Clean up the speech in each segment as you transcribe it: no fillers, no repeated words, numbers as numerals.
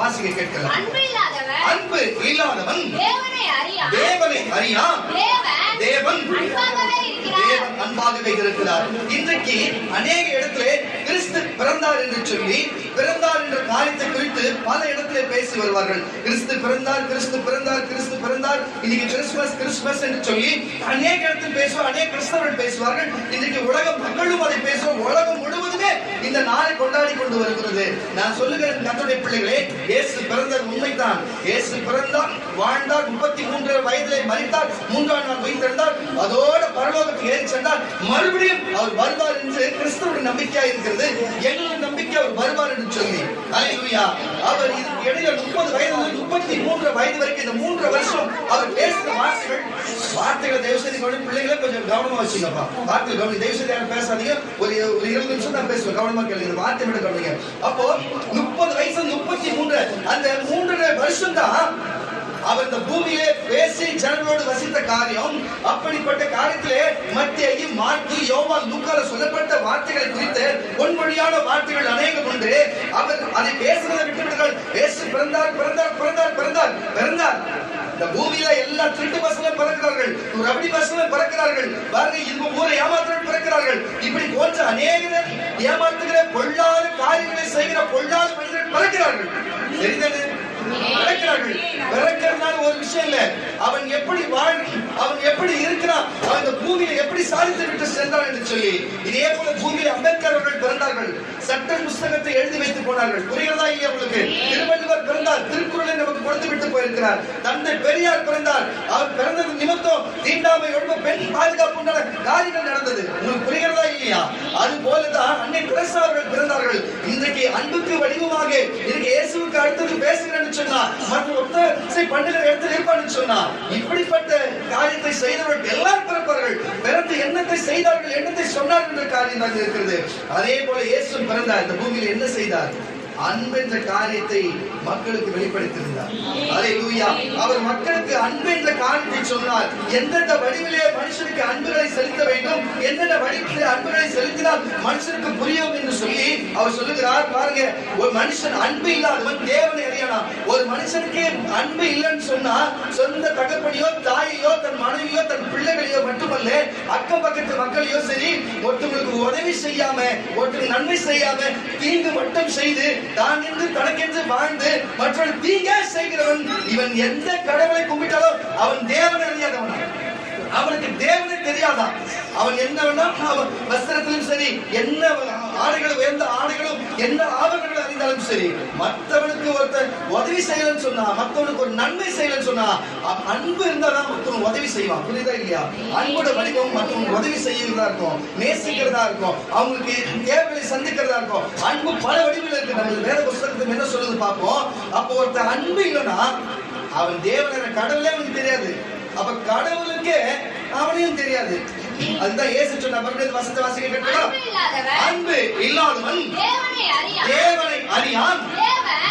வாசிக்க கேட்கலாம். அன்பு இல்லாதவன் தேவனை அறியான். தேவன் அன்பாகவே இருக்கிறார். இன்றைக்கு அநேக இடத்திலே கிறிஸ்து பிறந்தார் என்று சொல்லி பிறந்தார் என்ற காரியத்தை குறித்து பல இடத்திலே பேசி வருவார்கள். கிறிஸ்து பிறந்தார், கிறிஸ்து பிறந்தார், கிறிஸ்து பிறந்தார். இன்னைக்கு கிறிஸ்துமஸ் கிறிஸ்துமஸ் என்று சொல்லி அநேக இடத்தில் பேசுவார், அநேக கிறிஸ்தவர்கள் பேசுவார்கள். இன்றைக்கு உலக மக்களும் அதை பேசுவோம். உலகம் முழுவதுமே இந்த நாளை கொண்டாடி கொண்டு வருகிறது. நான் சொல்லுகிறேன் கர்த்தருடைய பிள்ளைகளே, இயேசு பிறந்தது உண்மைதான். இயேசு பிறந்தார், வாழ்ந்தார், 33 வயதிலே மரித்தார், 3ஆம் நாள் உயிர்த்தெழுந்தார், அதோட பரலோகத்துக்கு ஏறி சென்றார். மறுபடியும் அவர் வருவார் என்று கிறிஸ்துவோட நம்பிக்கையா இருக்கிறது. எங்களுடைய நம்பிக்கை அவர் வருவார் என்று சொல்லி. அல்லேலூயா. அவர் இடையில 30 வயதிலிருந்து 33 வயது வரைக்கும் இந்த 3 வருஷம் அவர் பேசுற வார்த்தைகளை தயவுசெய்து பிள்ளைகளை கொஞ்சம் கவனமா வச்சுக்கப்பா. வார்த்தைகள் கவனி, தயவுசெய்து யாரும் பேசாதீங்க. ஒரு 20 நிமிஷம் தான் பேசுவேன். கவனமா கேளுங்க, வார்த்தை மட்டும் கவனிங்க. அப்போ 30 வயசு 33 அந்த 3 வருஷம் தான் அவர் இந்த பூமியிலே பேசி ஜனங்களோடு வசித்த காரியம். அப்படிப்பட்ட காரியத்திலே மத்தேயு, மாற்கு, யோவான், லூக்கால சொல்லப்பட்ட வார்த்தைகளை குறித்து பொன்மொழியான வார்த்தைகள் அநேகம் உண்டு. அவர் அதை பேசுறதை விட்டுவிடுங்கள். இயேசு பிறந்தார், பிறந்தார், பிறந்தார், பிறந்தார், பிறந்தார். இந்த பூமியில எல்லா திருட்டு பசங்களும் பிறக்கிறார்கள், ரபடி பசங்களும் பிறக்கிறார்கள். பாருங்க, இந்த ஊரை ஏமாற்றங்கள் பிறக்கிறார்கள். இப்படி போன்ற அநேக ஏமாற்றுகிற பொல்லாத காரியங்களை செய்கிற பொல்லாத மனிதர்கள் பிறக்கிறார்கள். தெரிந்தது பிறக்கிறார்கள். பிறக்கிறதுனால ஒரு விஷயம் இல்ல, அவன் எப்படி அவன் எப்படி இருக்கிறான், அவன் இந்த பூமியை எப்படி சாதித்து விட்டு சென்றான் என்று சொல்லி. இதே போல பூமியில் அம்பேத்கர் அவர்கள் பிறந்தார்கள், சட்ட புஸ்தகத்தை எழுதி வைத்து போனார்கள். புரிகிறதா இல்லையா உங்களுக்கு? திருவள்ளுவர் பிறந்தார், திருக்குறளை நமக்கு கொடுத்து விட்டு போயிருக்கிறார். தந்தை பெரியார் பிறந்தார், அவர் பிறந்தது நிமித்தம் தீண்டாமை ஒழிப்பு, பெண் பாதுகாப்பு உண்டான காரியங்கள் நடந்தது. உங்களுக்கு புரிகிறதா இல்லையா? அது போலதான் அன்னை தெரசா அவர்கள் பிறந்தார்கள். இன்றைக்கு அன்புக்கு வடிவமாக இன்றைக்கு இயேசுவுக்கு அடுத்தது பேசுகிறேன்னு சொன்னா, மற்ற ஒத்த பண்ணுகிற இடத்தில் இருப்பான்னு சொன்னா, இப்படிப்பட்ட காரியத்தை செய்தவர்கள் எல்லாரும் பிறப்பார்கள். பிறந்து என்னத்தை செய்தார்கள், என்னத்தை சொன்னார்கள் என்ற காரியம் தான் இருக்கிறது. அதே போல இயேசு பிறந்தார், இந்த பூமியில் என்ன செய்தார்? அன்பு என்ற காரியத்தை மக்களுக்கு வெளிப்படுத்தியிருந்தார். அல்லேலூயா. அவர் மக்களுக்கு அன்பு என்ற காரியத்தை சொன்னார். எந்தெந்த வடிவிலே மனுஷனுக்கு அன்புகளை செலுத்த வேண்டும், எந்தெந்த வடிவிலே அன்புகளை செலுத்தினால் மனுஷனுக்கு புரியும் என்று சொல்லி அவர் சொல்லுகிறார். பாருங்க, ஒரு மனுஷன் அன்பு இல்லாதவன் தேவனை அறியானா. ஒரு மனுஷனுக்கு அன்பு இல்லைன்னு சொன்னா சொந்த தகப்பனையோ தாயையோ தன் மனைவியோ தன் பிள்ளைகளையோ மட்டுமல்ல, அக்கம் பக்கத்து மக்களையோ சரி, ஒருத்தவங்களுக்கு உதவி செய்யாம, ஒருத்தருக்கு நன்மை செய்யாம, தீங்கு மட்டும் செய்து தான் என்று தனக்கென்று வாழ்ந்து மற்றவர்கள் தீங்க செய்கிறவன், இவன் எந்த கடவுளை கும்பிட்டாலும் அவன் தேவனை அறியாதவன். அவனுக்கு தேவனை தெரியாதான். அவன் என்ன வேணா வஸ்திரத்திலும் சரி, என்ன ஆடைகளும், எந்த ஆடைகளும், எந்த ஆபரணங்களும் அறிந்தாலும் சரி, மற்றவனுக்கு ஒருத்தர் உதவி செய்யலன்னு சொன்னா, மற்றவனுக்கு ஒரு நன்மை செய்யலன்னு சொன்னா, அன்பு இருந்தாதான் மற்றவன் உதவி செய்வான். புரியுதா இல்லையா? அன்போட வடிவம் மற்றவங்க உதவி செய்யறதா இருக்கும், நேசிக்கிறதா இருக்கும், அவங்களுக்கு தேவைகளை சந்திக்கிறதா இருக்கும். அன்பு பல வடிவில் இருக்கு. நம்ம வேத புஸ்தகத்துக்கு என்ன சொல்லுது பார்ப்போம். அப்போ ஒருத்தர் அன்பு இல்லைன்னா அவன் தேவன கடவுளே அவனுக்கு தெரியாது. அப்ப கடவுளுக்கு அவனையும் தெரியாது. அதுதான் இயேசு சொன்ன வசனத்தை வாசிக்க கேட்கலாம். அன்பு இல்லாதவன் தேவனை அறியான்.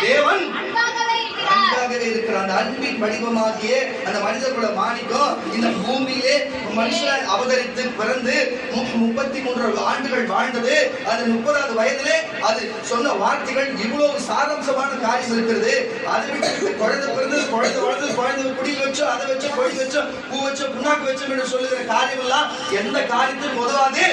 தேவன் அன்பாகவே இருக்கிறான். அந்த அன்பின் வடிவமாகிய அந்த மனிதர்களோட மாணிக்கம் இந்த பூமியிலே மனுஷன் அவதரித்து பிறந்து 33 ஆண்டுகள் வாழ்ந்தது. அது 30வது வயதிலே அது சொன்ன வார்த்தைகள் இவ்வளவு சாரம்சமான காரியம் இருக்கிறது. அதை விட்டு குழந்தை பிறந்து, குழந்தை வளர்ந்து, குழந்தை குடியில் வச்சோம், அதை வச்சோ, கொடி வச்சோம், பூ வச்சோம், புண்ணாக்கு வச்சோம் என்று சொல்லுகிற காரியம் எல்லாம் எந்த காரியத்துக்கும் உதவாது.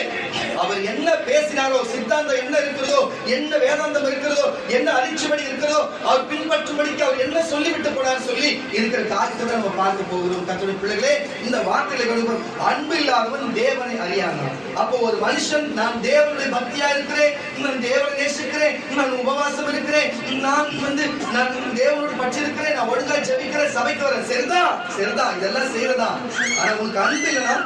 அவர் என்ன பேசினாரோ, சித்தாந்தம் என்ன இருக்கிறதோ, என்ன வேதாந்தம் இருக்கிறதோ, என்ன அரிச்சுபடி இருக்கிறதோ, அவர் பின்பற்றும்படிக்கு அவர் என்ன சொல்லிவிட்டு போனார் சொல்லி இருக்கிற காரியத்தை நம்ம பார்க்க போகிறோம். கர்த்தருடைய பிள்ளைகளே, இந்த வார்த்தைகளை அன்பு இல்லாதவன் தேவனை அறியானான். அப்போ ஒரு மனுஷன், நான் தேவனுடைய பக்தியா இருக்கிறேன், நான் தேவனை நேசிக்கிறேன், நான் உபவாசம் இருக்கிறேன், நான் தேவனோடு பற்றி இருக்கிறேன், நான் ஒழுங்கா ஜெபிக்கிறேன், சபைக்கு வரேன், சரிதான் இதெல்லாம் செய்யறதா. ஆனா உங்களுக்கு அன்பு இல்லைன்னா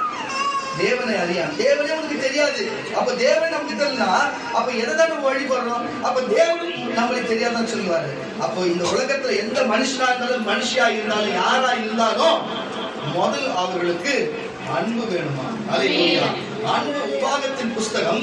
தேவனை அறியான். தேவனே உனக்கு தெரியாது. அப்ப தேவன் நமக்கு தெரியலனா அப்ப எதைதான் நம்ம வழிபடுறோம்? அப்ப தேவனும் நம்மளுக்கு தெரியாதான் சொல்லுவாரு. அப்போ இந்த உலகத்துல எந்த மனுஷனா இருந்தாலும், மனுஷியா இருந்தாலும், யாரா இருந்தாலும் முதல் அவர்களுக்கு அன்பு வேணுமா? அல்லேலூயா. உபாகத்தின் புஸ்தகம்,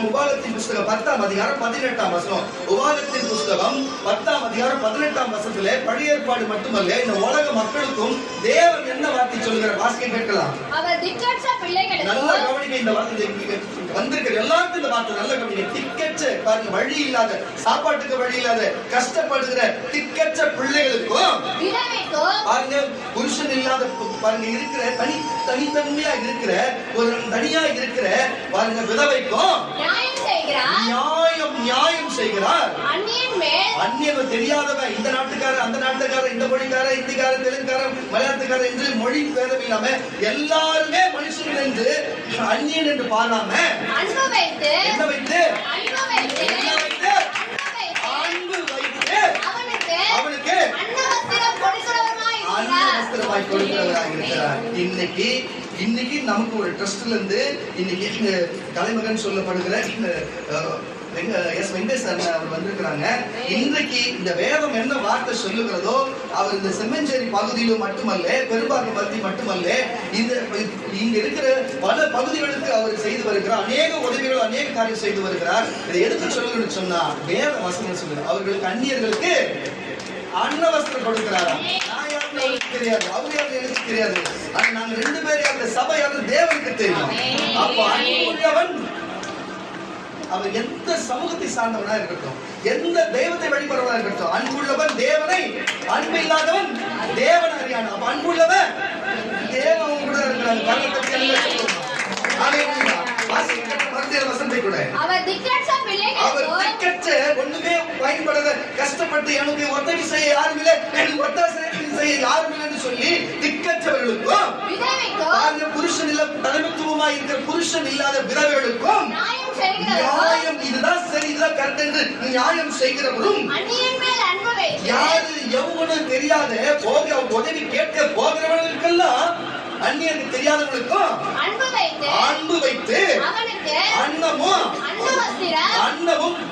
உபாகத்தின் புஸ்தகம் 10ஆம் அதிகாரம் 18ஆம் வசனம். உபாகத்தின் புஸ்தகம் 10ஆம் அதிகாரம் 18ஆம் வசனத்திலே பழைய ஏற்பாடு மட்டுமல்ல இந்த உலக மக்களுக்கும் தேவன் என்ன வார்த்தை சொல்கிறார்? வாசிக்க கேட்கலாம். அவர் திக்கற்ற பிள்ளைகளுக்கு, நல்ல கவனிக்க, இந்த வார்த்தை வந்திருக்கிற எல்லாருக்கும் இந்த வார்த்தை நல்ல கவனிக்க. திக்கற்ற, பாருங்க, வழி இல்லாத, சாப்பாட்டுக்கு வழி இல்லாத கஷ்டப்படுகிற திக்கற்ற பிள்ளைகளுக்கும், பாருங்க, புருஷன் இல்லாத, பாருங்க, இருக்கிற தனித்தன்மையா இருக்கிற ஒரு தனியா இருக்கிற, பாருங்க, விதவைக்கும் நியாயம் செய்கிறார். அந்நியன் தெரியாதவன், இந்த நாட்டுக்காரன், அந்த நாட்டுக்காரன், இந்த மொழிக்காரன், இந்திக்காரன், தெலுங்குக்காரன், மலையாளத்துக்காரன் என்று மொழி பேதம் இல்லாம எல்லாருமே மனுஷர்கள் என்று அந்நியன் என்று பாராம அன்பு வைத்து அவனுக்கு அன்னவஸ்திரமாய் கொடுக்கிறவராக இருக்கிறார். இன்னைக்கு நமக்கு ஒரு ட்ரஸ்ட்ல இருந்து இன்னைக்கு தலைமகன் சொல்லப்படுகிற வெங்கடேசன் அவர் வந்திருக்கிறாங்க. இன்றைக்கு இந்த வேதம் என்ன வார்த்தை சொல்லுகிறதோ, அவர் இந்த செம்மஞ்சேரி பகுதியிலும் மட்டுமல்ல, பெரும்பாக்கம் பகுதி மட்டுமல்ல, இங்க இருக்கிற பல பகுதிகளுக்கு அவர் செய்து வருகிறார். அநேக உதவிகள், அநேக காரியம் செய்து வருகிறார். இதை எதுக்கு சொல்லணும்னு சொன்னா, வேத வசனம் சொல்லுங்க, அவர்களுக்கு அந்நியர்களுக்கு அன்னவஸ்திரம் கொடுக்கிறாரா? தெரியாது, அவரு யாரும் எனக்கு தெரியாது. ஆனா நாங்க 2 பேரும் அந்த சபை அந்த தேவனுக்கு தெரியும். அப்ப அன்புள்ளவன் அவர் எந்த சமூகத்தை சார்ந்தவனா இருக்கட்டும், எந்த தெய்வத்தை வழிபடுறவனா இருக்கட்டும், அன்புள்ளவன் தேவனை, அன்பு இல்லாதவன் தேவன் அறியான். அப்ப அன்புள்ளவன் தேவன் கூட இருக்கிறாங்க. கர்த்தத்தை எல்லாம் சொல்லுவாங்க. ஹalleluya. அவர் திக்கற்ற, ஒண்ணுமே பயன்படாத, கஷ்டப்பட்டு எனக்கு உதவி செய்ய யாரும் இல்லை, எனக்கு ஒத்தாசை செய்ய யாரும் இல்லை என்று சொல்லி திக்கற்றவர்களுக்கும், புருஷன் இல்ல தலைமைத்துவமாய் இருக்கிற புருஷன் இல்லாத விதவைகளுக்கும் நியாயம், இதுதான் சரி, இதுதான் கரெக்ட் என்று நியாயம் செய்கிறவரும், யாரு எவனும் தெரியாத போக உதவி கேட்க போகிறவர்களுக்கெல்லாம், அந்நியருக்கு தெரியாதவர்களுக்கும் அன்பு வைத்து அன்னமும்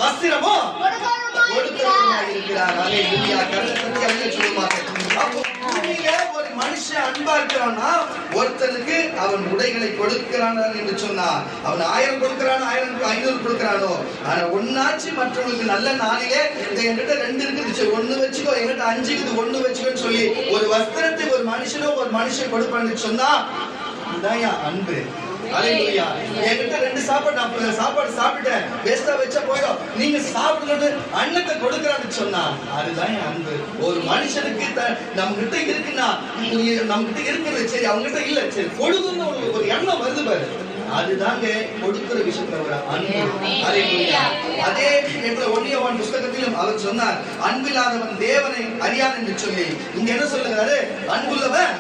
வஸ்திரமும் கொடுக்கிறவராக இருக்கிறார். ஹalleluya. கர்த்தருக்கு அல்லேலூயா சொல்லுவாங்க. அப்போ பூமியில ஒரு மனுஷன் அன்பா இருக்கிறான்னா, ஒருத்தனுக்கு அவன் உடைகளை கொடுக்கிறான் என்று சொன்னா, அவன் 1000 கொடுக்கிறான், 500 கொடுக்கிறானோ, ஆனா ஒன்னாச்சு மற்றவங்களுக்கு நல்ல நாளிலே என்கிட்ட 2 இருக்குது, 1 வச்சுக்கோ, என்கிட்ட 5 இருக்குது, 1 வச்சுக்கோன்னு சொல்லி ஒரு வஸ்திரத்தை ஒரு மனுஷன் கொடுப்பான்னு சொன்னா, இதுதான் அன்பு. ஹalleluya. என்கிட்ட 2 சாப்பாடு சாப்பிட்டேன், வேஸ்டா வச்சா போயிடும், நீங்க சாப்பிடுறது அன்னத்தை கொடுக்கறான்னு சொன்னா, அதுதான் அன்பு. ஒரு மனுஷனுக்கு நம்ம கிட்ட இருக்குன்னா, நம்ம கிட்ட இருக்கிறது சரி, அவங்க கிட்ட இல்ல சரி, கொடுக்கணும்னு ஒரு எண்ணம் வருது பாரு, அதுதாங்க கொடுக்கிற விஷயத்துல அன்பு. ஹalleluya. அதே நேரத்துல 1 யோவான் புத்தகத்திலும் அவர் சொன்னார், அன்பில்லாதவன் தேவனை அறியான் என்று சொல்லி. இங்க என்ன சொல்லுகிறாரு? அன்புள்ளவன்.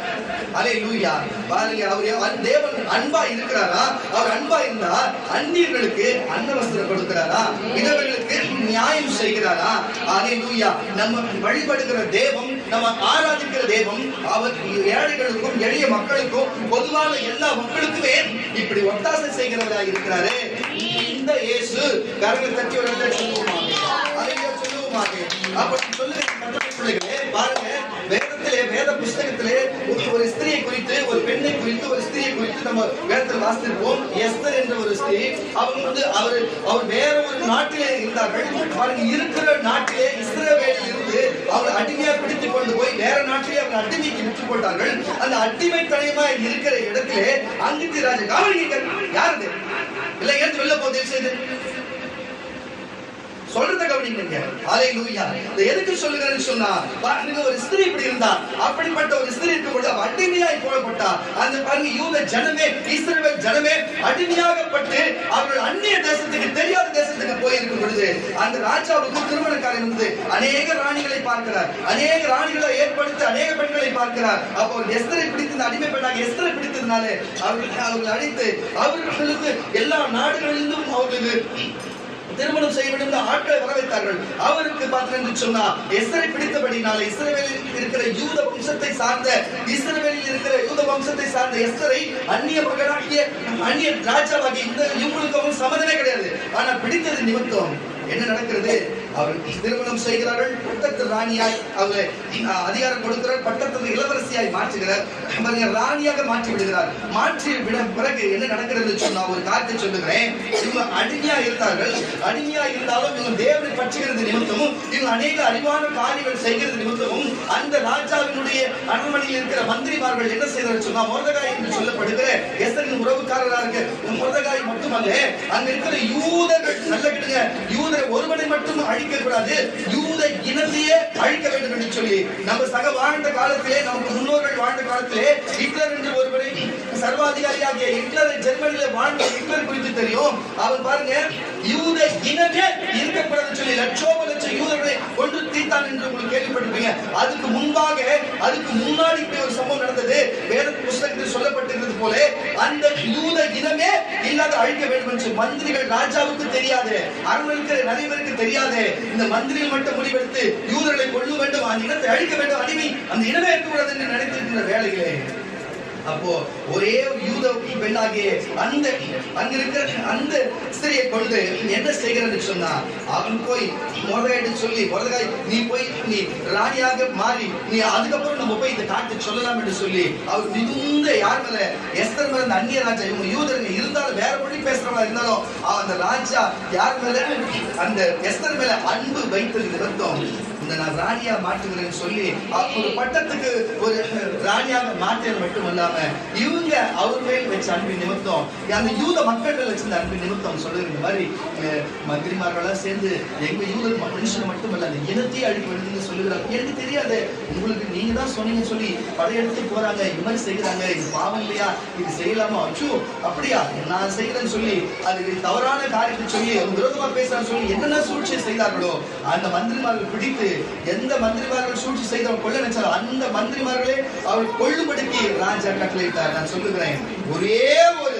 ஹalleluya. பாருங்க, அவர் தேவன் அன்பா இருக்கிறாரா? அவர் அன்பா இருந்தா அந்நியர்களுக்கு அன்னவஸ்திரம் கொடுக்கிறாரா? விதவைகளுக்கு நியாயம் செய்கிறாரா? ஹalleluya. நம்ம வழிபடுகிற தேவன், நம்ம ஆராதிக்கிற தேவன், அவர் ஏழைகளுக்கும் எளிய மக்களுக்கும் பொதுவான எல்லா மக்களுக்குமே இப்படி ஒத்தாசை செய்கிறவராக இருக்கிறாரு. இந்த இயேசு கரங்களை தட்டி ஒரு சொல்லுவோமாக, ஹalleluya சொல்லுவோமாக. அப்படி சொல்லுங்க பிள்ளைகளே, பாருங்க, வேதத்திலே, வேத புஸ்தகத்திலே ஒரு ஸ்திரியை குறித்து, ஒரு பெண்ணை குறித்து, ஒரு ஸ்திரியை குறித்து நம்ம வேதத்தில் வாசித்திருப்போம். எஸ்தர் என்ற ஒரு ஸ்திரீ, அவங்க அவர் வேற ஒரு நாட்டிலே இருந்தார்கள். பாருங்க, இருக்கிற நாட்டிலே இஸ்ரவேலில் இருந்து அவர் அடிமையா பிடித்துக் கொண்டு போய் வேற நாட்டிலே அவங்க அடிமைக்கு விற்று போட்டார்கள். அந்த அடிமைத்தனமா இருக்கிற இடத்திலே அங்கிட்டு ராஜா கவனிங்க, யாரு இல்ல ஏற்று வெளில போதே செய்து சொல்றத கவனிங்க. ஹalleluya. இத எதுக்கு சொல்லுகிறேன்னு சொன்னா, பாருங்க, ஒரு ஸ்திரீ இப்படி இருந்தா, அப்படிப்பட்ட ஒரு ஸ்திரீ இருக்கும்போது அடிமையாய் போடப்பட்டா, அந்த பாருங்க யூத ஜனமே, இஸ்ரவேல் ஜனமே அடிமையாகப்பட்டு அவர்கள் அந்நிய தேசத்துக்கு, தெரியாத தேசத்துக்கு போயிருக்கும் பொழுது, அந்த ராஜாவுக்கு திருமண காரியம் வந்து அநேக ராணிகளை பார்க்கிறார், அநேக ராணிகளை ஏற்படுத்தி அநேக பெண்களை பார்க்கிறார். அப்போ எஸ்தரை பிடித்து, அடிமை பெண்ணாக எஸ்தரை பிடித்ததுனாலே அவர்கள் அழைத்து அவர்களுக்கு எல்லா நாடுகளிலும் அவர்களுக்கு திருமணம் செய்ய வேண்டும் ஆட்களை வரவைத்தார்கள். அவருக்கு பார்த்தீங்கன்னு சொன்னா, எஸ்தரை பிடித்தபடினால இஸ்ரவேலில் இருக்கிற யூத வம்சத்தை சார்ந்த, இஸ்ரவேலில் இருக்கிற யூத வம்சத்தை சார்ந்த எஸ்தரை அந்நிய மகனாகிய அந்நிய ராஜாவாகிய இந்த இவங்களுக்கு சம்மதமே கிடையாது. ஆனா பிடித்தது நிமித்தம் என்ன நடக்கிறது? அவர்கள் திருமணம் செய்கிறார்கள். பட்டத்து ராணியாய் அவங்க அதிகாரம் கொடுக்கிறார். பட்டத்து இளவரசியாய் மாற்றுகிறார். ராணியாக மாற்றி விடுகிறார். மாற்றி விட பிறகு என்ன நடக்கிறது சொன்னா ஒரு காரியத்தை சொல்லுகிறேன். இவங்க அடிமையா இருந்தார்கள். அடிமையா இருந்தாலும் இவங்க தேவனை பற்றுகிறது நிமித்தமும் இவங்க அநேக அறிவான காரியங்கள் செய்கிறது நிமித்தமும் அந்த ராஜாவினுடைய அரண்மனையில் இருக்கிற மந்திரிமார்கள் என்ன செய்தார்கள் சொன்னா மொர்தெகாய் என்று சொல்லப்படுகிற எஸ்தரின் உறவுக்காரராக இருக்க மொர்தெகாய் மட்டுமல்ல அங்க இருக்கிற யூதர்கள் நல்ல கிடுங்க யூதர் ஒருவனை மட்டும் அழிக்க கூடாது, யூத இனத்தையே அழிக்க வேண்டும் என்று சொல்லி நம்ம சக வாழ்ந்த காலத்திலே நமக்கு முன்னோர்கள் வாழ்ந்த காலத்திலே ஹிட்லர் என்று ஒருவரை சர்வாதிகாரியாகிய ஹிட்லர் ஜெர்மனியில வாழ்ந்த ஹிட்லர் குறித்து தெரியும். அவர் பாருங்க யூத இனமே இருக்கக்கூடாது சொல்லி லட்சோப லட்சம் யூதர்களை கொண்டு தீர்த்தான் என்று உங்களுக்கு கேள்விப்பட்டிருப்பீங்க. அதுக்கு முன்பாக அதுக்கு முன்னாடி ஒரு சம்பவம் நடந்தது. வேத புஸ்தகத்தில் சொல்லப்பட்டிருக்கிறது போல அந்த யூத இனமே இல்லாத அழிக்க வேண்டும் என்று மந்திரிகள் ராஜாவுக்கு தெரியாது, அரண்மனைக்கு நிறைய பேருக்கு தெரியாது. இந்த மந்திரிகள் மட்டும் முடிவெடுத்து யூதர்களை கொல்ல வேண்டும், அந்த இனத்தை அழிக்க வேண்டும், அடிமை அந்த இனமே இருக்கக்கூடாது என்று நினைத்திருக்கிற வேலைகளே அப்போ ஒரே யூத பெண்ணாகிய அந்த அங்க இருக்கிற அந்த ஸ்திரியை கொண்டு என்ன செய்கிறது சொன்னா அவன் போய் மொர்தெகாய் சொல்லி மொர்தெகாய் நீ போய் நீ ராணியாக மாறி நீ அதுக்கப்புறம் நம்ம போய் இந்த காட்டு சொல்லலாம் என்று சொல்லி அவர் மிகுந்த யார் மேல எஸ்தர் மேல அந்த அந்நிய ராஜா இவங்க யூதர்கள் இருந்தாலும் வேற மொழி பேசுறவங்களா இருந்தாலும் அந்த ராஜா யார் மேல அந்த எஸ்தர் மேல அன்பு வைத்தது நிமித்தம் நான் ராணியா மாற்றுகிறேன்னு சொல்லி ஒரு பட்டத்துக்கு ஒரு ராணியாக மாற்றியது மட்டுமல்லாம இவங்க அவர் மேல் வச்ச அன்பின் நிமித்தம் அந்த யூத மக்கள் வச்சிருந்த அன்பின் நிமித்தம் சொல்லுற இந்த மாதிரி மந்திரிமார்களா சேர்ந்து எங்க யூத மனுஷன் மட்டுமல்ல அந்த இனத்தையே அழிக்க வேண்டும் சொல்லுகிறாங்க. எனக்கு தெரியாது, உங்களுக்கு நீங்க தான் சொன்னீங்க சொல்லி படையெடுத்து போறாங்க, இது மாதிரி செய்யறாங்க, இது பாவம் இல்லையா, இது செய்யலாமா, அச்சோ அப்படியா நான் செய்யறேன்னு சொல்லி அது தவறான காரியத்தை சொல்லி விரோதமா பேசுறான்னு சொல்லி என்னென்ன சூழ்ச்சி செய்தார்களோ அந்த மந்திரிமார்கள் பிடித்து எந்த மந்திரிமார்கள் சூழ்ச்சி செய்தவர் கொள்ள நினைச்சாலும் அந்த மந்திரிமார்களே அவர் கொள்ளும்படிக்கு ராஜா கட்டளையிட்டார். நான் சொல்லுகிறேன், ஒரே ஒரு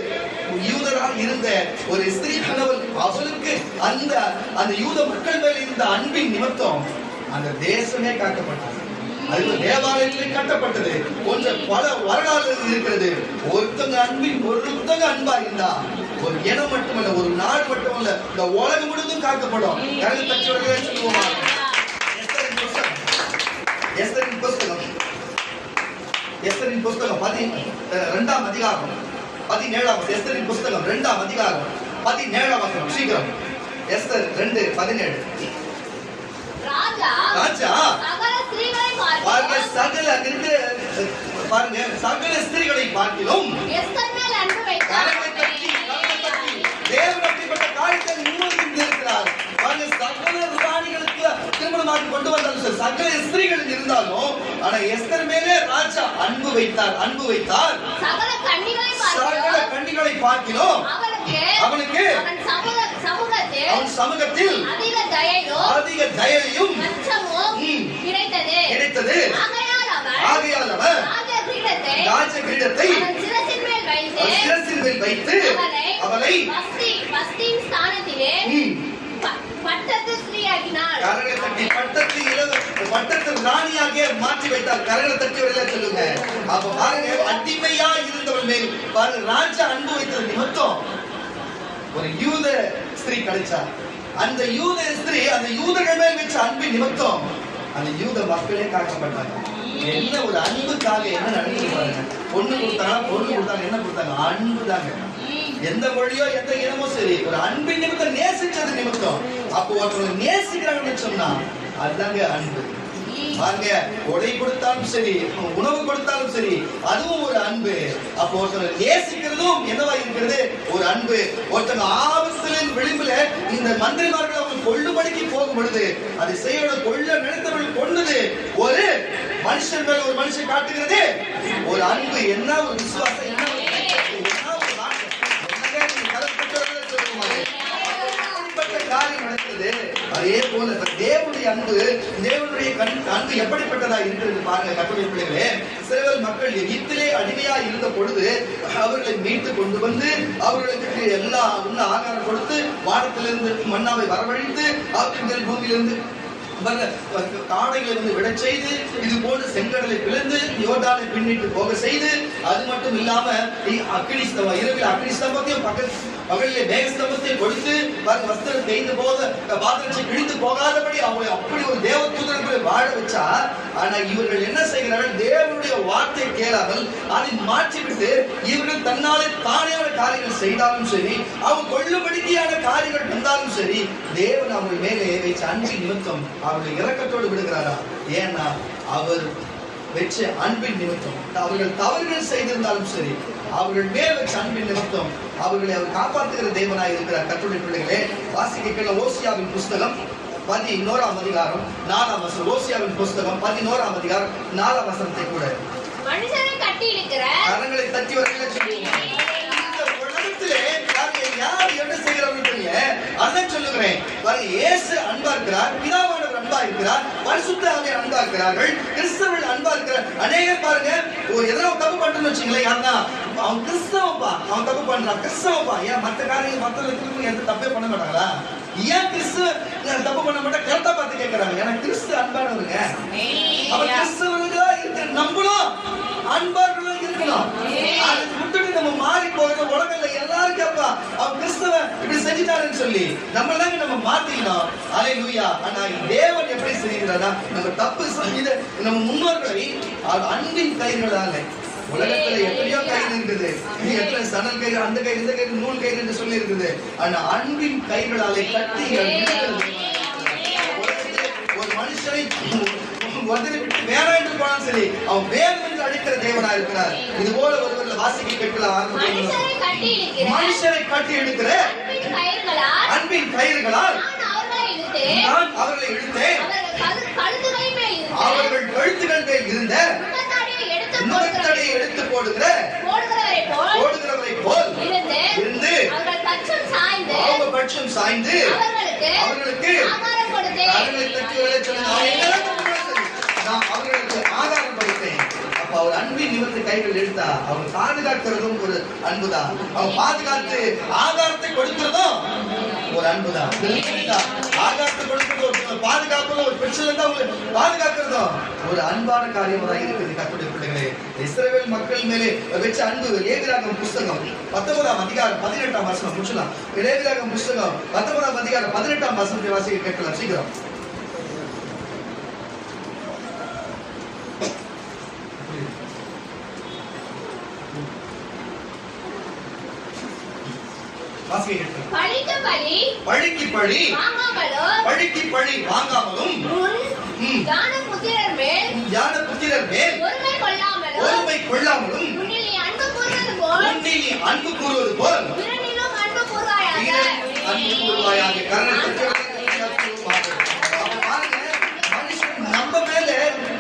யூதராக இருந்த ஒரு ஸ்திரீ கணவன் அவளுக்கு அந்த அந்த யூத மக்கள் மேல் இருந்த அன்பின் நிமித்தம் அந்த தேசமே காக்கப்பட்டது. அது தேவாலயத்திலே கட்டப்பட்டது. கொஞ்சம் பல வரலாறு இருக்கிறது. ஒருத்தங்க அன்பா இருந்தா ஒரு இனம் மட்டுமல்ல, ஒரு நாடு மட்டுமல்ல, இந்த உலகம் முழுவதும் காக்கப்படும். கருத்து தச்சுவர்களே சொல்லுவோமா? எஸ்தரின் புஸ்தகம் 2ஆம் அதிகாரம் 17ஆம் எஸ்தரின் புஸ்தகம் 2ஆம் அதிகாரம் 17ஆம் வசனம் சீக்கிரம். எஸ்தர் 2:17. ராஜா பாருங்க சகல ஸ்திரீகளை பார்க்கிலும் எஸ்தர் மேல் அன்பு வைத்தார். தேவன் அப்படிப்பட்ட காரியத்தை முன்னிறுத்தி இருக்கிறார். பாருங்க சகல ராணிகளுக்கு திருமணமாக கொண்டு வந்தாலும் சகல ஸ்திரீகள் இருந்தாலும் ஆனா எஸ்தர் மேலே ராஜா அன்பு வைத்தார். சகல கன்னிகளை பார்க்கிலும் அவனுக்கு அவன் சமூகத்தில் அதிக தயையும் கிடைத்தது. ஆகையால் அவர் ராஜ கிரீடத்தை சிரசின் மேல் வைத்து அவளை பட்டத்து ராணியாக மாற்றி வைத்தார். கரங்களை தட்டி வரல சொல்லுங்க. அப்ப பாருங்க அடிமையா இருந்தவள் மேல் பாருங்க ராஜா அன்பு வைத்தது நிமித்தம் ஒரு யூத ஸ்திரீ கிடைச்சா. அந்த யூத ஸ்திரீ அந்த யூதர்கள் மேல் வச்ச அன்பின் நிமித்தம் அந்த யூத மக்களே காக்கப்பட்டாங்க. என்ன ஒரு அன்புக்காக என்ன நடக்குது பாருங்க. பொண்ணு கொடுத்தாங்க என்ன கொடுத்தாங்க? அன்பு தாங்க. எந்த மொழியோ எந்த இனமோ சரி ஒரு அன்பின் நிமித்தம் நேசிச்சது நிமித்தம். அப்போ ஒருத்தவங்க நேசிக்கிறாங்கன்னு சொன்னா அதுதாங்க அன்பு. பாருங்க கொடை கொடுத்தாலும் சரி உணவு கொடுத்தாலும் சரி அதுவும் ஒரு அன்பு. அப்போ ஒருத்தர் நேசிக்கிறதும் என்னவா இருக்கிறது? ஒரு அன்பு. ஒருத்தங்க ஆபத்தின் விளிம்புல இந்த மந்திரிமார்கள் அவங்க கொள்ளும்படிக்கு போகும் பொழுது அதை செய்ய கொள்ள நினைத்தவர்கள் கொண்டது ஒரு மனுஷன் மேல ஒரு மனுஷன் காட்டுகிறது ஒரு அன்பு. என்ன ஒரு விசுவாசம், என்ன ஒரு காரியம் நடக்கிறது. அதே போல தேவனுடைய அன்பு அன்பு எப்படிப்பட்டதா இருக்கிறது பாருங்க. கர்த்தருடைய பிள்ளைகளே, இஸ்ரவேல் மக்கள் எகிப்திலே அடிமையா இருந்த பொழுது அவர்களை மீட்டு கொண்டு வந்து அவர்களுக்கு எல்லா ஆகாரம் கொடுத்து வானத்திலிருந்து மன்னாவை வரவழைத்து அவர்கள் பூமியிலிருந்து காடைகளை வந்து விட செய்து, இது போன்று செங்கடலை பிளந்து யோர்தானை பின்னிட்டு போக செய்து, அது மட்டும் இல்லாம அக்கினி ஸ்தம்பம், இரவில் அக்கினி ஸ்தம்பத்தையும் பகலிலே மேக ஸ்தம்பத்தையும் கொடுத்து வஸ்திரம் தேய்ந்து போக பாத்திரத்தை கிழிந்து போகாதபடி அவங்களை அப்படி ஒரு தேவ தூதர்களை வாழ வச்சா. ஆனா இவர்கள் என்ன செய்கிறார்கள்? தேவனுடைய வார்த்தை கேளாமல் அதை மாற்றிவிட்டு இவர்கள் தன்னாலே தானேயான காரியங்கள் செய்தாலும் சரி, அவங்க கொள்ளும்படியான காரியங்கள் வந்தாலும் சரி, தேவன் அவர்கள் மேலே வைச்ச அன்பின் நிமித்தம் அவர்களை இரக்கத்தோடு விடுகிறாரா? ஏன்னா அவர் வச்ச அன்பின் நிமித்தம், அவர்கள் தவறுகள் செய்திருந்தாலும் சரி, அவர்கள் மேல் வச்ச அன்பின் நிமித்தம் அவர்களை அவர் காப்பாற்றுகிற தேவனாய் இருக்கிறார். கர்த்தருடைய பிள்ளைகளே, வாசிக்க கேட்ட ஓசியாவின் புஸ்தகம் 11ஆம் அதிகாரம் 4ஆம் வசனம். ஓசியாவின் புஸ்தகம் 11ஆம் அதிகாரம் 4ஆம் வசனத்தை கூட மனுஷரை கட்டி இழுக்கிற கரங்களை தட்டி வரல சொல்லுவோம். இந்த உலகத்திலே யார் என்ன செய்கிறார்கள் தெரியல. அதான் சொல்லுகிறேன், இயேசு அன்பா இருக்கிறார், பிதாவானவர் அன்பா இருக்கிறார், பரிசுத்த ஆவியார் அன்பா இருக்கிறார்கள், கிறிஸ்தவர்கள் அன்பா இருக்கிறார். அநேகர் பாருங்க, ஒரு எதனா தப்பு பண்றேன்னு வச்சுங்களேன், யாருன்னா அவன் கிறிஸ்தவப்பா, அவன் தப்பு பண்றான், கிறிஸ்தவப்பா, ஏன் மற்ற காரியம் மற்ற எந்த தப்பே பண்ண மாட்டாங்களா? ஏன் கிறிஸ்து தப்பு பண்ண மாட்டா? கரெக்டா பார்த்து கேட்கிறாங்க. ஏன்னா கிறிஸ்து அன்பானவருங்க. அவன் கிறிஸ்தவர்களா இருக்க நம்மளும் அன்பார்களா இருக்கணும். அதை விட்டுட்டு நம்ம மாறி போகிற உலகத்துல எல்லாரும் கேட்பா, அவன் கிறிஸ்தவ இப்படி செஞ்சுட்டாருன்னு சொல்லி நம்மளாங்க நம்ம மாத்திக்கணும். அல்லேலூயா. ஆனா தேவன் எப்படி செய்கிறாரா? நம்ம தப்பு செய்த நம்ம முன்னோர்களை அன்பின் கைகளால, உலகத்துல எத்தனையோ கயிறு இருக்குது, எத்தனை சணல் கயிறு, அந்த கயிறு, இந்த கயிறு, நூல் கயிறு என்று சொல்லி இருக்குது. ஆனா அன்பின் கைகளாலே கட்டி ஒரு மனுஷனை விட்டு வேற என்று போனாலும் சரி, அவன் வேறு என்று அழைக்கிற தேவனா இருக்கிறார். இது போல ஒருவர்ல வாசிக்க கேட்கலாம். மனுஷரை கட்டி எடுக்கிற அன்பின் கயிறுகளால் நான் அவர்களை இழுத்தேன், அவர்கள் கழுத்துகள் மேல் இருந்த நுகத்தடியை எடுத்து போடுகிறவரை போல் இருந்து அவங்க பட்சம் சாய்ந்து அவர்களுக்கு அவர்களுக்கு ஆதாரம் கொடுத்தேன். அப்ப அவர் அன்பின் நிமித்த கைகள் எடுத்தா அவர் பாதுகாக்கிறதும் ஒரு அன்புதான். அவர் பாதுகாத்து ஆதாரத்தை கொடுக்கிறதும் ஒரு அன்புதான். ஆகாரத்தை கொடுக்கிறது ஒரு பாதுகாப்பு, ஒரு பிரச்சனை தான் பாதுகாக்கிறதும் ஒரு அன்பான காரியமாக இருக்குது. கர்த்தருடைய பிள்ளைகளே, இஸ்ரவேல் மக்கள் மேலே வச்ச அன்பு. லேவியராகமம் புஸ்தகம் 19ஆம் அதிகாரம் 18ஆம் வசனம் முடிச்சலாம். லேவியராகமம் புஸ்தகம் 19ஆம் அதிகாரம் 18ஆம் வசனத்தை வாசிக்க கேட்கலாம் சீக்கிரம். பழிக்கு பழி வாங்காமலும் ஞான புத்திரர் மேல் ஒருமை கொள்ளாமலும் உன்னில் அன்பு கூறுவது போல் அன்பு கூறுவாயாக. நம்ம மேல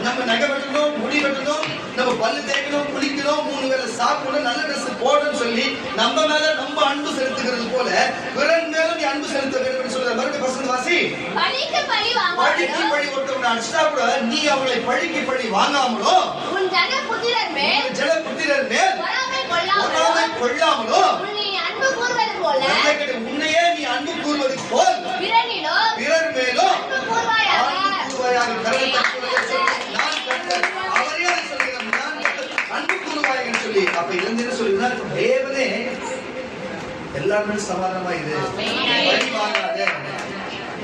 நம்ம நகை வெட்டணும், முடி வெட்டணும், நம்ம பல்லு தேய்க்கணும், குளிக்கணும், 3 வேளை சாப்பிடணும், நல்ல ட்ரெஸ் போடணும்னு சொல்லி நம்ம மேல நம்ம அன்பு செலுத்துகிறது போல பிறன் மேலும் நீ அன்பு செலுத்த வேண்டும் சொல்ற மறுபடியும் பசங்க வாசி. பழிக்கு பழி ஒருத்தவங்க அடிச்சா கூட நீ அவளை பழிக்கு பழி வாங்காமலோ உன் ஜன புத்திரர் மேல் பொறாமை கொள்ளாமலோ உன்னையே நீ அன்பு கூறுவது போல் பிறர் மேலும் அன்பு கூறுவார்கள் சொல்லி. அப்ப இருந்து சொல்லுங்க, தேவனே எல்லாருமே சமாதானமா இது வழி வாங்காத,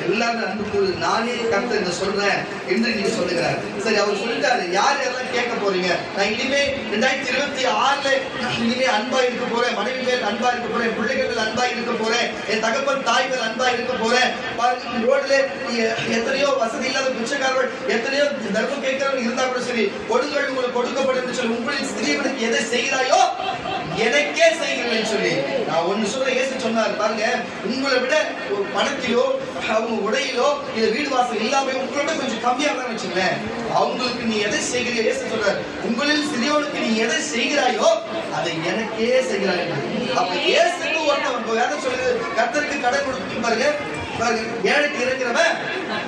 எல்லாரும் அன்பு கூறு, நானே கர்த்தர் என்று சொல்றேன் என்று நீங்க சொல்லுகிறார். சரி, அவர் சொல்லிட்டாரு, யார் யாரெல்லாம் கேட்க போறீங்க? நான் இனிமே 2026ல இனிமே அன்பா இருக்க போறேன், மனைவி மேல் அன்பா இருக்க போறேன், பிள்ளைகள் மேல் அன்பா இருக்க போறேன், என் தகப்பன் தாய் மேல் அன்பா இருக்க போறேன். ரோட்ல எத்தனையோ வசதி இல்லாத பிச்சைக்காரர்கள், எத்தனையோ தர்மம் கேட்கிறவங்க இருந்தா கூட சரி, கொடுங்கள் உங்களுக்கு கொடுக்கப்படும் சொல்லி, உங்களின் ஸ்திரீவனுக்கு எதை செய்கிறாயோ எனக்கே செய்கிறேன் சொல்லி. நான் ஒன்னு சொல்றேன், இயேசு சொன்னார் பாருங்க, உங்களை விட ஒரு பணத்திலோ அவங்க உடையிலோ இல்ல வீடு வாசல் இல்லாம உங்களோட கொஞ்சம் கம்மியா தான் வச்சுங்களேன், அவங்களுக்கு நீ எதை செய்கிறியோ, இயேசு சொல்றார், உங்களில் சிறியோனுக்கு நீ எதை செய்கிறாயோ அதை எனக்கே செய்கிறாய். அப்ப இயேசுக்கு ஒருத்தவன் வேதம் சொல்லுது, கர்த்தருக்கு கடன் கொடுத்து பாருங்க, ஏழைக்கு இருக்கிறவன்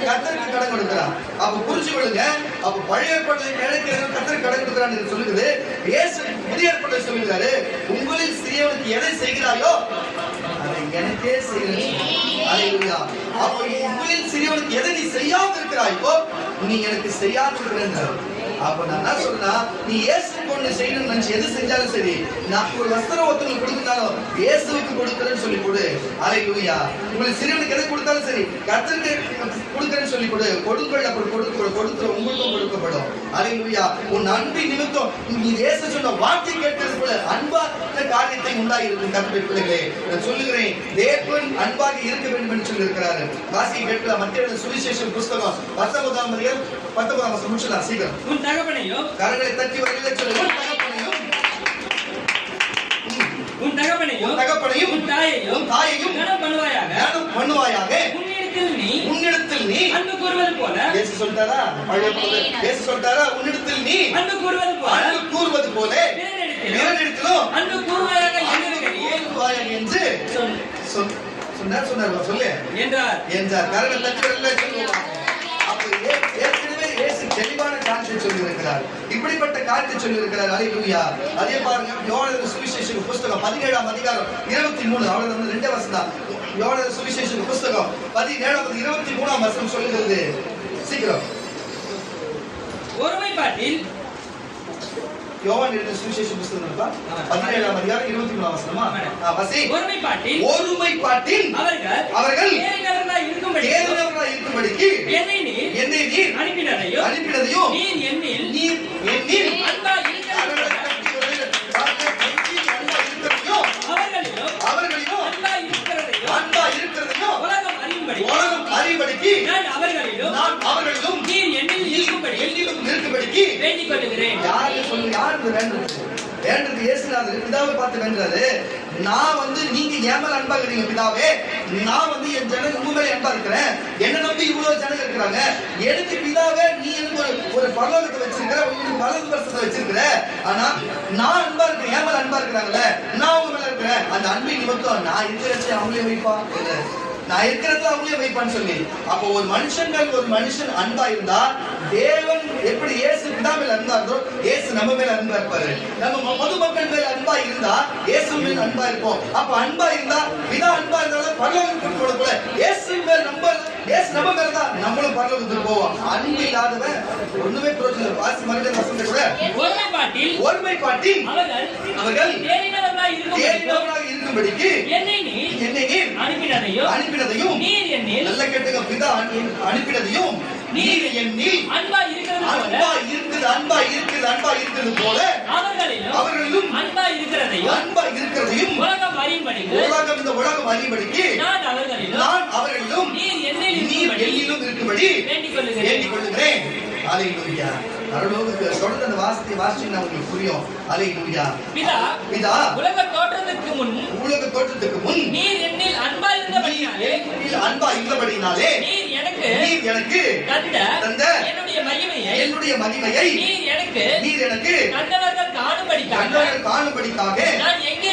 கர்த்தருக்கு கடன் கொடுக்கிறான். அப்ப புரிஞ்சு கொள்ளுங்க. அப்ப பழைய ஏற்பாட்டில் ஏழைக்கு கர்த்தருக்கு கடன் கொடுக்கிறான்னு சொல்லுது. இயேசு புதிய ஏற்பாட்டில் சொல்லுகிறாரு, உங்களில் சிறியவனுக்கு எதை செய்கிறாயோ அதை எனக்கே செய்கிறேன். அப்போ உங்களில் சிறியவனுக்கு எதை நீ செய்யாம இருக்கிறாயோ நீ எனக்கு செய்யாம இருக்கிறேன். அப்ப நான் என்ன சொல்றேன்னா, நீ இயேசுக்கு ஒண்ணு செய்யணும்னு நினைச்சு எது செஞ்சாலும் சரி, நான் ஒரு வஸ்திரம் ஒருத்தவங்களுக்கு கொடுக்கனாலும் இயேசுவுக்கு கொடுக்கிறேன்னு சொல்லி கொடு. அல்லேலூயா. உங்களுக்கு சிறியவனுக்கு எதை கொடுத்தாலும் சரி, கர்த்தருக்கு கொடுக்கிறேன்னு சொல்லி கொடு. கொடுங்கள், அப்புறம் கொடுக்கிற உங்களுக்கும் கொடுக்கப்படும். அல்லேலூயா. உன் அன்பின் நிமித்தம் நீ இயேசு சொன்ன வார்த்தை கேட்கிறது போல அன்பான காரியத்தை உண்டாகி இருக்கும். கர்த்தருடைய பிள்ளைகளே, நான் சொல்லுகிறேன், தேவன் அன்பாக இருக்க வேண்டும் என்று சொல்லி இருக்கிறாரு. வாசிக்க கேட்கலாம். மத்திய சுவிசேஷம் புஸ்தகம் 19ஆம் அதிகாரம் 19ஆம் வசனம் முடிச்சலாம் சீக்கிரம். உன் தகப்பனையும் கரங்களை தட்டி வரல சொல்லு. உன் தகப்பனையும் உன் தாயையும் கனம் பண்ணுவாயாக. உன்னிடத்தில் நீ அன்பு கூறுவது போல. இயேசு சொல்றாரா? இயேசு சொல்றாரா? உன்னிடத்தில் நீ அன்பு கூறுவது போல பிறனிடத்திலும் அன்பு கூறுவாயாக என்று சொன்னார். சொல்லு என்றார். கரங்களை தட்டி வரல சொல்லுவாங்க. ஏற்கனவே இயேசு தெளிவான காரியத்தை சொல்லி இருக்கிறார். இப்படிப்பட்ட காரியத்தை சொல்லி இருக்கிறார். அல்லேலூயா. அதே பாருங்க, யோவான் சுவிசேஷ புஸ்தகம் 17ஆம் அதிகாரம் 23, அவ்வளவு 2 வசனம். யோவான் சுவிசேஷ புஸ்தகம் 17ஆம் 23ஆம் வசனம் சொல்லுகிறது. சீக்கிரம். ஒருமைப்பாட்டில் யோவான் எழுதின சுவிசேஷ புஸ்தகம் 17ஆம் அதிகாரம் 23ஆம் வசனமா? வாசி. ஒருமைப்பாட்டில் அவர்கள் தேறினவர்களாய் இருக்கும்படிக்கு என்னை நீர் அனுப்பினதையும் நீர் என்னில் அன்பாய் இருக்கிறதையும் அவர்களிலும் அன்பாய் இருக்கிறதையும் உலகம் அறியும்படிக்கு நான் அவர்களிலும் நீர் என்னிலும் இருக்கும்படிக்கு வேண்டிக் கொள்கிறேன். யாரு வேண்டது? இயேசுநாதர் பிதாவை பார்த்து வேண்டாரு. நான் நீங்க என் மேல அன்பா இருக்கிறீங்க பிதாவே, நான் என் ஜனங்க உங்க மேல அன்பா இருக்கிறேன். என்ன நம்பி இவ்வளவு ஜனங்க இருக்கிறாங்க. எனக்கு பிதாவே நீ எனக்கு ஒரு பரலோகத்தை வச்சிருக்கிற, உங்களுக்கு வலது வருஷத்தை வச்சிருக்கிற. ஆனா நான் அன்பா இருக்கிறேன், என் மேல அன்பா இருக்கிறாங்கல்ல, நான் உங்க மேல இருக்கிறேன். அந்த அன்பின் நிமித்தம் நான் இருக்கிற அவங்களே வைப்பா, நான் இருக்கிறதுல அவங்களே வைப்பான்னு சொல்லி. அப்போ ஒரு மனுஷன் அன்பா இருந்தா, தேவன் எப்படி இயேசு பிதா மேல அன்பா இருந்தோ இயேசு நம்ம மேல அன்பா இருப்பாரு. நம்ம பொதுமக்கள் மேல அன்பா இருந்தா இயேசு மேல அன்பா இருப்போம். அப்ப அன்பா இருந்தா பிதா அன்பா இருந்தாலும் பரலோகத்துக்கு போல இயேசு நம்ம மேல தான் நம்மளும் பரலோகத்துக்கு போவோம். அன்பு இல்லாதவன் ஒண்ணுமே பிரயோஜனம். வாசி மறுபடியும் வசனத்தை கூட. ஒருமைப்பாட்டில் அவர்கள் தேறினவர்களாக இருக்கும்படிக்கு என்னை நீர் அனுப்பினதையும் நீர் என்னில் நல்ல கேட்டுங்க. பிதா அனுப்பினதையும் நீர் என்னில் அன்பா இருக்கிறது போல அவர்களிலும் அன்பா இருக்கிறதையும் உலகம் அறியும்படிக்கு நான் அவர்களிலும் நீர் என்னிலும் இருக்கும்படி வேண்டிக் கொள்கிறேன். அல்லேலூயா. தொடர்ந்து அந்த வாசிச்சீங்கன்னா உங்களுக்கு புரியும். அல்லேலூயா. பிதா உலக தோற்றத்துக்கு முன் நீர் என்னில் அன்பா இருந்தபடியினாலே நீர் எனக்கு தந்த என்னுடைய மகிமையை நீர் எனக்கு கண்டவர்கள் காணும்படிக்காக நான் எங்கே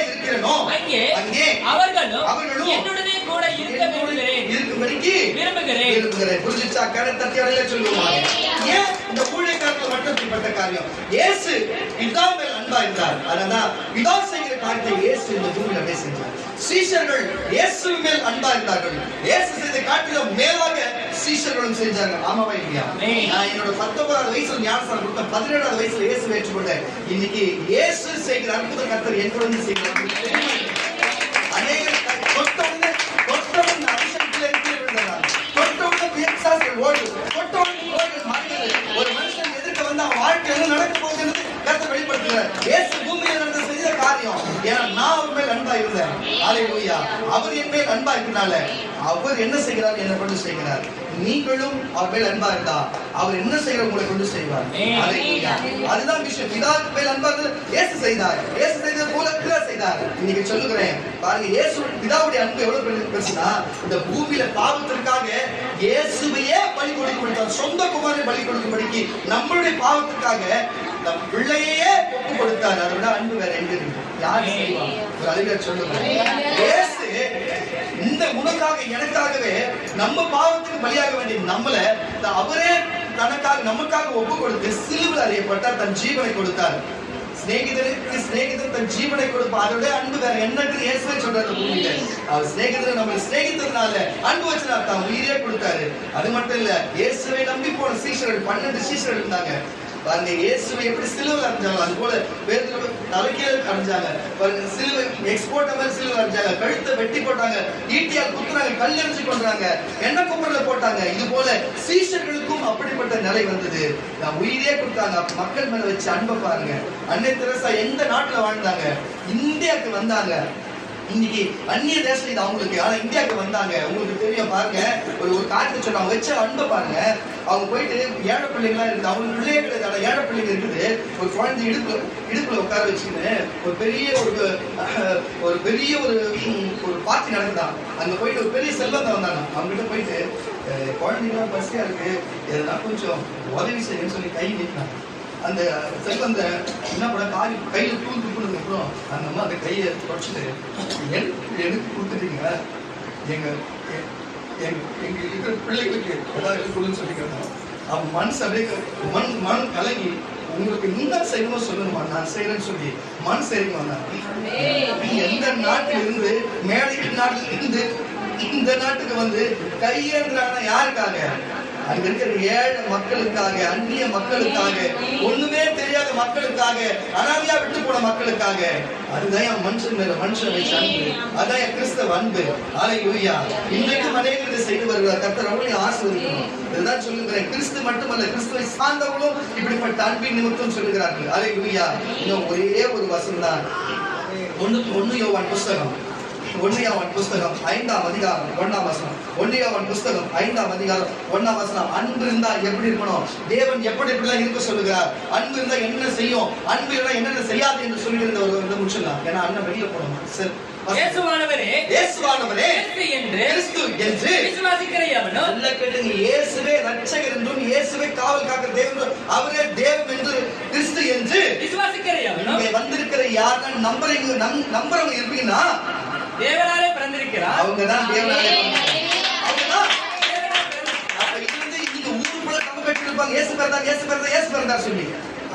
இருக்கிறேனோ அங்கே அவர்களும் என்னுடனே கூட இருக்கும்படிக்கு விரும்புகிறேன். புரிஞ்சுச்சா? கரத்தட்டியாலே சொல்லுவாங்க. ஏன் இந்த ஊழியக்காரர்கள் மட்டும் இப்படிப்பட்ட காரியம்? இயேசு பிதா மேல் அன்பா இருந்தார். அதனால பிதா செய்கிற காரியத்தை இயேசு இந்த பூமியில பேசினார். சீஷர்கள் இயேசு மேல் அன்பா இருந்தார்கள். இயேசு செய்த காட்டிலும் மேலாக சீஷர்களும் செஞ்சாங்க. ஆமாவா இல்லையா? நான் என்னோட 19வது வயசுல ஞானஸ்நானம் கொடுத்தேன். 17வது வயசுல இயேசு ஏற்றுக்கொண்டேன். இன்னைக்கு இயேசு செய்கிற அற்புத கர்த்தர் என் கூட செய்கிறார். அநேக தொட்டவுடனே அபிஷேகத்தில் இருக்கிறார். தொட்டவுடனே பிசாசுகள் ஓடு, தொட்டவுடனே மாறினது. ஒரு மனுஷன் எதிர்க்க வந்து அவன் வாழ்க்கையில் நடக்க போகிறது கர்த்தர் வெளிப்படுத்துகிறார். இயேசு பூமியில் நடந்த செய்த காரியம். ஏன்னா நான் அவர் மேல் அன்பா இருந்தேன். அல்லேலூயா. அவர் என் மேல் அன்பா இருக்கிறனால அவர் என்ன செய்கிறார்? என்ன கொண்டு செய்கிறார். நீங்களும் அவர் மேல் அன்பா இருந்தா அவர் என்ன செய்யற உங்களை கொண்டு செய்வார். அல்லேலூயா. அதுதான் விஷயம். பிதா மேல் அன்பா இயேசு செய்தார். இயேசு செய்தது போல பிதா செய்தார். இன்னைக்கு சொல்லுகிறேன் பாருங்க, இயேசு பிதாவுடைய அன்பு எவ்வளவு பெருசுனா, இந்த பூமியில பாவத்திற்காக இயேசுவையே பலி கொடுக்க, சொந்த குமாரனை பலி கொடுக்கும்படிக்கு நம்மளுடைய பாவத்திற்காக நம் பிள்ளையே ஒப்பு கொடுத்தார். அதை விட அன்பு வேற எங்க இருக்கு? யார் செய்வா? ஒரு அறிஞர் சொல்லுங்க. இயேசு இந்த உனக்காக எனக்காகவே நம்ம பாவத்துக்கு பலியாக வேண்டிய நம்மள அவரே தனக்காக நமக்காக ஒப்பு கொடுத்து சிலுவையில் அறையப்பட்டார். தன் ஜீவனை கொடுத்தார். சிநேகிதனுக்கு சிநேகிதன் தன் ஜீவனை கொடுப்பான். அதோட அன்பு வேற என்னன்னு இயேசுவே சொல்றாரு பூமியில. அவர் சிநேகிதனை நம்ம சிநேகித்ததுனால அன்பு வச்சு தான் உயிரே கொடுத்தாரு. அது மட்டும் இல்ல, இயேசுவை நம்பி போன சீஷர்கள் 12 சீஷர்கள் இருந்தாங்க பாருங்க. இயேசுவை எப்படி சிலுவை அரைஞ்சாங்க, அது போல பேதுரு தலைக்கீழ அரைஞ்சாங்க பாருங்க. சிலுவை எக்ஸ்போர்ட் மாதிரி சிலுவை அரைஞ்சாங்க, கழுத்தை வெட்டி போட்டாங்க, ஈட்டியால் குத்துறாங்க, கல்லெறிஞ்சு கொண்டாங்க, எண்ணெய் கும்பர்ல போட்டாங்க. இது போல சீஷர்களுக்கும் அப்படிப்பட்ட நிலை வந்தது. உயிரே கொடுத்தாங்க. மக்கள் மேல வச்சு அன்பை பாருங்க. அன்னை தெரசா எந்த நாட்டுல வாழ்ந்தாங்க? இந்தியாவுக்கு வந்தாங்க. இன்னைக்கு அந்நிய தேசம் இது அவங்களுக்கு, ஆனா இந்தியாவுக்கு வந்தாங்க. உங்களுக்கு தெரியும் பாருங்க, ஒரு காரியத்தை சொன்னாங்க, வச்ச அன்பை பாருங்க. அவங்க போயிட்டு ஏழை பிள்ளைங்களா இருக்குது, அவங்க பிள்ளையே கிடையாது, ஆனா ஏழை பிள்ளைங்க இருக்குது. ஒரு குழந்தை இடுப்புல உட்கார வச்சுக்கின்னு ஒரு பெரிய ஒரு பார்ட்டி நடக்குதான். அங்க போயிட்டு ஒரு பெரிய செல்வத்தை வந்தாங்க. அவங்க கிட்ட போயிட்டு குழந்தைங்களாம் பசியா இருக்கு, எதனா கொஞ்சம் உதவி செய்யணும்னு சொல்லி கை நீட்டினாங்க. அந்த செல்வந்த என்ன பண்ண கையில தூள் துப்புனதுக்கு அப்புறம் அந்த அம்மா அந்த கையை தொடச்சிட்டு எனக்கு கொடுத்துட்டீங்க, எங்க இருக்கிற பிள்ளைகளுக்கு ஏதாவது கொடுன்னு சொல்லிக்கிறாங்க. அவன் மனசு அப்படியே மண் கலங்கி, உங்களுக்கு நீங்க செய்யணுமோ சொல்லணுமா, நான் செய்யறேன்னு சொல்லி மண் செய்யுமா. எந்த நாட்டில இருந்து மேலை நாட்டில இருந்து இந்த நாட்டுக்கு வந்து கையேந்துறாங்கன்னா யாருக்காக? அங்க இருக்கிற ஏழை மக்களுக்காக, அந்நிய மக்களுக்காக, ஒண்ணுமே தெரியாத மக்களுக்காக, அனாதையா விட்டு போன மக்களுக்காக. அதுதான் மனுஷன் மேல மனுஷன் வச்ச அன்பு. அதான் கிறிஸ்தவ அன்பு. அல்லேலூயா. இன்றைக்கு அநேகர் செய்து வருகிறார். கர்த்தர் அவர்களையும் ஆசீர்வதிக்கணும். இதுதான் சொல்லுகிறேன். கிறிஸ்து மட்டுமல்ல, கிறிஸ்துவை சார்ந்தவர்களும் இப்படிப்பட்ட அன்பின் நிமித்தம் சொல்லுகிறார்கள். அல்லேலூயா. இன்னும் ஒரே ஒரு வசனம் தான். 1 யோவான் புஸ்தகம் 5ஆம் அதிகாரம் 1ஆம் வசனம். 1 யோவான் புஸ்தகம் 5ஆம் அதிகாரம் 1ஆம் வசனம். அன்பு இருந்தா எப்படி இருக்கணும்? தேவன் எப்படிலாம் இருக்க சொல்லுகிறார்? அன்பு இருந்தா என்ன செய்யும், அன்பு இருந்தா என்னென்ன செய்யாது என்று சொல்லியிருந்த ஒரு முடிச்சிடலாம். ஏன்னா அண்ணன் வெளியில போனோம். சரி, இயேசுவானவரே கிறிஸ்து என்று விசுவாசிக்கிற எவனோ, நல்ல கேளுங்க, இயேசுவே ரட்சகர் என்றும் இயேசுவே காவல் காக்கிற தேவன், அவரே தேவன் என்று கிறிஸ்து என்று விசுவாசிக்கிற எவனோ, இங்கே வந்திருக்கிற யாருன்னு நம்புறவங்க இருப்பீங்கன்னா தேவனாலே பிறந்திருக்கிறார். அவங்க தான் தேவனாலே அவங்கதான். அப்ப இருந்து இந்த ஊருக்குள்ள நம்ம பெற்றிருப்பாங்க, இயேசு பிறந்தார் சொல்லி.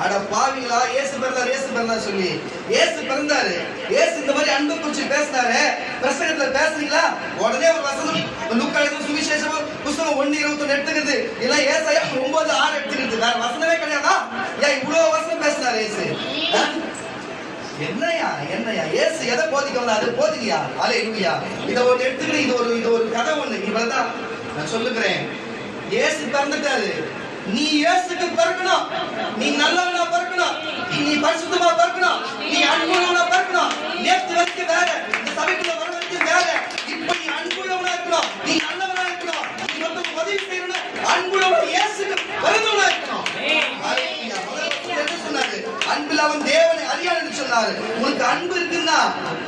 அட பாவிங்களா, இயேசு பிறந்தார் சொல்லி. இயேசு பிறந்தாரு, இயேசு இந்த மாதிரி அன்பு குறிச்சு பேசினாரு. பிரசங்கத்துல பேசுறீங்களா? உடனே ஒரு வசனம் லூக்கா எழுதின சுவிசேஷம் புத்தகம் 1:21 எடுத்துக்கிறது, இல்ல ஏசாயா 9:6 எடுத்துக்கிறது. வேற வசனமே கிடையாதா? ஏன் இவ்வளவு வசனம் பேசினாரு இயேசு? என்னையா இயேசு எதை போதிக்க வந்தா அது போதிக்கயா? அல்லேலூயா. இத ஒன்னு எடுத்துக்கிட்டு இது ஒரு கதை ஒண்ணு. இவ்வளவுதான் நான் சொல்லுகிறேன். இயேசு பிறந்துட்டாரு, நீ இயேசுக்கு பிறக்கணும். நீ நல்லவனா பிறக்கணும், நீ பரிசுத்தமா பிறக்கணும், நீ அன்புள்ளவனா பிறக்கணும். நேற்று வரைக்கும் வேற, இந்த சபைக்குள்ள வர வரைக்கும் வேற. இப்ப நீ அன்புள்ளவனா இருக்கணும், நீ நல்லவனா இருக்கணும், நீ மத்தவங்க உதவி செய்யணும், அன்புள்ளவனா இயேசுக்கு பிறந்தவனா இருக்கணும். அல்லேலூயா. என்ன சொன்னாரு? அன்பில் அவன் தேவனை அறியான் என்று சொன்னாரு. உனக்கு அன்பு இருக்குன்னா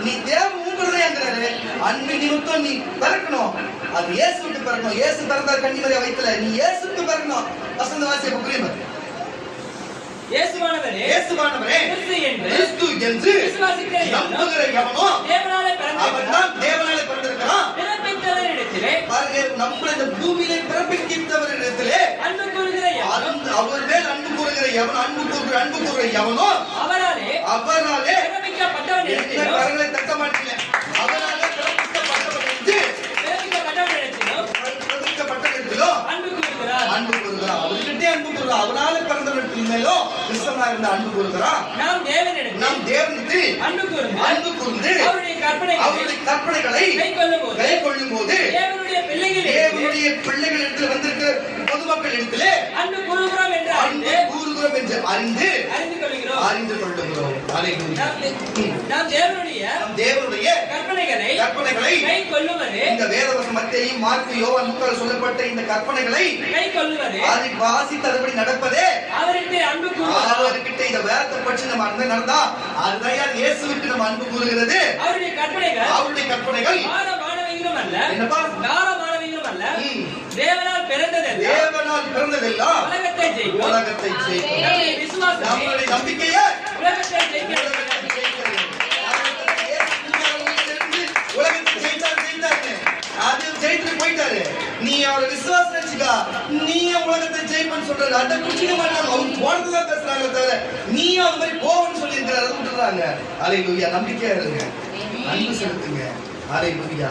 நீ தேவன் உங்களுடையங்கிறாரு. அன்பு நிமித்தம் நீ பிறக்கணும், அது இயேசுக்கு பிறக்கணும். இயேசு பிறந்தார் கன்னிமரியா வயித்துல, நீ இயேசுக்கு பிறக்கணும். வசந்த வாசிப்பு புரியுமா? இயேசுவானவரே கிறிஸ்து என்று விசுவாசிக்கிற எவனோ அவன்தான் தேவனாலே பிறந்திருக்கிறான். பாருங்க, நம்மள இந்த பூமியில பிறப்பிக்கின்றவரிடத்திலே அன்பு கூறுகிற அவர் மேல் அன்பு கூறுகிற எவன், அன்பு கூறுகிற எவனோ அவராலே பிறப்பிக்கப்பட்டவன். என்ன கரங்களை தட்ட மாட்டீங்க? அவராலே பிறப்பிக்கப்பட்டவன் என்று அன்பு கூறுகிறார். அவர்கிட்டே அன்பு கூறுகிறார். அவனால பிறந்தவர்கள் மேலோ கிறிஸ்தவனா இருந்த அன்பு கூறுகிறார். நாம் தேவனிடத்தில் அன்பு கூர்ந்து அவருடைய கற்பனைகளை கைக்கொள்ளும் போது தேவனுடைய பிள்ளைகள் இடத்தில் வந்திருக்கிற பொதுமக்கள் இடத்திலே அன்பு கூறுகிறோம் என்று அறிந்து கொள்ளுகிறோம். நாம் தேவனுடைய கற்பனைகளை கைக்கொள்ளுவது. இந்த வேதவசனம் மத்தேயு, மார்க்கு, யோவான், லூக்காவில் சொல்லப்பட்ட இந்த கற்பனைகளை கைக்கொள்ளுவது, அதை வாசித்து அதன்படி நடப்பதே அவர்கிட்ட இந்த வேதத்தை பற்றி நம்ம அன்பை நடந்தா அதுதான் இயேசுவுக்கு நம்ம அன்பு கூறுகிறது. அவருடைய கற்பனைகள் என்னப்பா? தேவனால் பிறந்ததெல்லாம் உலகத்தை ஜெயிக்கும். நம்மளுடைய நம்பிக்கையை உலகத்தை ஜெயித்தாரு. அது ஜெயித்து போயிட்டாரு. நீ அவரை விசுவாசம் வச்சுக்கா, நீ உலகத்தை ஜெயிப்பன்னு போன்னு சொல்றாரு, அட குடிச்சிக்க மாட்டாங்க, அவங்க போனதுதான் பேசுறாங்க தவிர நீயும் அது மாதிரி போன்னு சொல்லி இருக்கிறாரு விட்டுறாங்க. அல்லேலூயா. நம்பிக்கையா இருங்க, அன்பு செலுத்துங்க. அல்லேலூயா,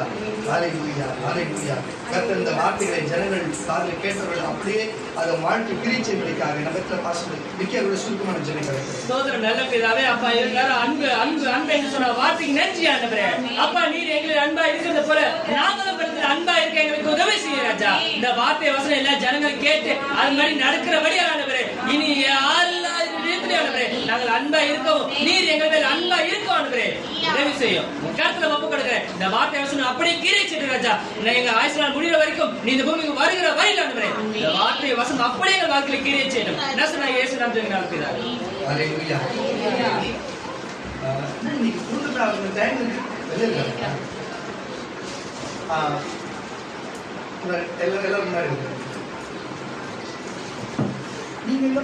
அல்லேலூயா, அல்லேலூயா. கர்த்தர் இந்த வார்த்தைகளை ஜனங்கள் காதில் கேட்டவர்கள் அப்படியே அதை வாழ்க்கை கிரிச்சைகளுக்காக நம்ம பாசம் மிக்கவருடைய சுருக்கமான ஜனங்கள். சோதரன் நல்ல பிதாவே, அப்பா எல்லாரும் அன்பு அன்பு அன்பு என்று சொன்ன வார்த்தைக்கு நன்றி ஆண்டவரே. அப்பா நீர் எங்களுக்கு அன்பா இருக்கிறது போல நாங்களும் படத்துல அன்பா இருக்க எங்களுக்கு உதவி செய்ய ராஜா. இந்த வார்த்தை வசனம் எல்லா ஜனங்கள் கேட்டு அது மாதிரி நடக்கிறபடி ஆண்டவரே, இனி யாரெல்லாம் ஆண்டவரே நாங்கள் அன்பா இருக்கவும் நீர் எங்கள் மேல் அன்பா இருக்கோம் ஆண்டவரே, உதவி செய்யும். கருத்துல ஒப்பு கொடுக்கிறேன். இந்த வார்த்தை வசனம் அப்படியே கீழிச்சிட்டு ராஜா, எங்க ஆயுசு முடிகிற வரைக்கும் நீ இந்த பூமிக்கு வருகிற வரையில் ஆண்டவரே இந்த வார்த்தை வசனம் அப்படியே எங்கள் வாழ்க்கையில கீழே செய்யணும். நசனா இயேசு நாமத்தில் பிதாவே. அல்லேலூயா. இன்னைக்கு குடும்பத்துல டைம் இருக்கு, வெளியில எல்லாரும் முன்னாடி நீங்க இல்ல